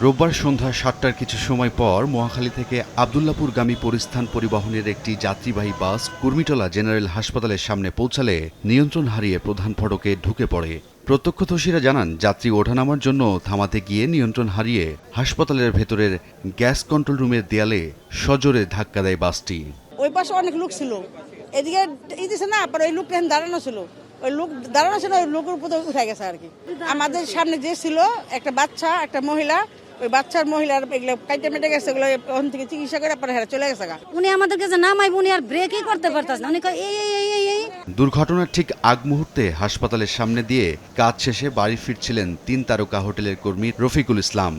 রোববার সন্ধ্যা ৭টার কিছু সময় পর মহাখালী থেকে আবদুল্লাপুরগামী পরিস্থান পরিবহনের একটি যাত্রীবাহী বাস কুর্মিটোলা জেনারেল হাসপাতালের সামনে পৌঁছালে নিয়ন্ত্রণ হারিয়ে প্রধান ফটকে ঢুকে পড়ে। প্রত্যক্ষদর্শীরা জানান, যাত্রী ওঠানামার জন্য থামাতে গিয়ে নিয়ন্ত্রণ হারিয়ে হাসপাতালের ভেতরের গ্যাস কন্ট্রোল রুমের দেয়ালে সজোরে ধাক্কা দেয় বাসটি। ওই পাশে অনেক লোক ছিল, এদিকে দিছে না, পরে ওই লোকটা দাঁড়ানো ছিল, ওই লোকের উপর উঠে গেছে আর কি। আমাদের সামনে যে ছিল একটা বাচ্চা, একটা মহিলা, ওই বাচ্চার মহিলার এগুলো কাইটে মেটে গেছে, এগুলো ওখান থেকে চিকিৎসা করে পরে হেরা চলে গেছে। উনি আমাদেরকে যে নামাইব, উনি আর ব্রেকই করতে পারতেছে না। উনি এই দুর্ঘটনার ঠিক আগ মুহূর্তে হাসপাতালের সামনে দিয়ে কাজ শেষে বাড়ি ফিরছিলেন ৩ তারকা হোটেলের কর্মী রফিকুল ইসলাম।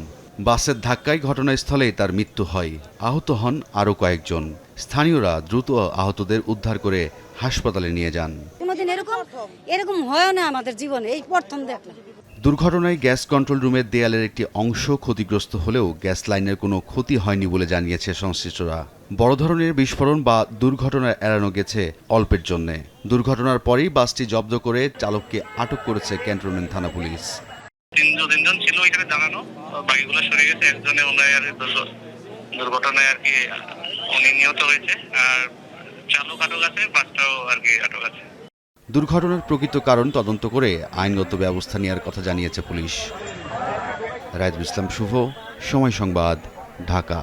বাসের ধাক্কায় ঘটনাস্থলেই তার মৃত্যু হয়। আহত হন আরও কয়েকজন। স্থানীয়রা দ্রুত আহতদের উদ্ধার করে হাসপাতালে নিয়ে যান। কোনোদিন এরকম হয় না আমাদের জীবনে, এই প্রথম দেখলাম। দুর্ঘটনায় গ্যাস কন্ট্রোল রুমের দেয়ালের একটি অংশ ক্ষতিগ্রস্ত হলেও গ্যাস লাইনের কোনো ক্ষতি হয়নি বলে জানিয়েছে সংশ্লিষ্টরা। বড় ধরনের বিস্ফোরণ বা দুর্ঘটনা এড়ানো গেছে অল্পের জন্যে। দুর্ঘটনার পরেই বাসটি জব্দ করে চালককে আটক করেছে ক্যান্টনমেন্ট থানা পুলিশ। তিনজন ছিল এখানে জানানো, বাকিগুলো সরে গেছে। একজনে ওনার দুর্ঘটনায় আর কি উনি নিহত হয়েছে, আর চালক আটক আছে, বাসটাও আর কি আটক আছে। দুর্ঘটনার প্রকৃত কারণ তদন্ত করে আইনগত ব্যবস্থা নেওয়ার কথা জানিয়েছে পুলিশ। রায়দুল ইসলাম শুভ, সময় সংবাদ, ঢাকা।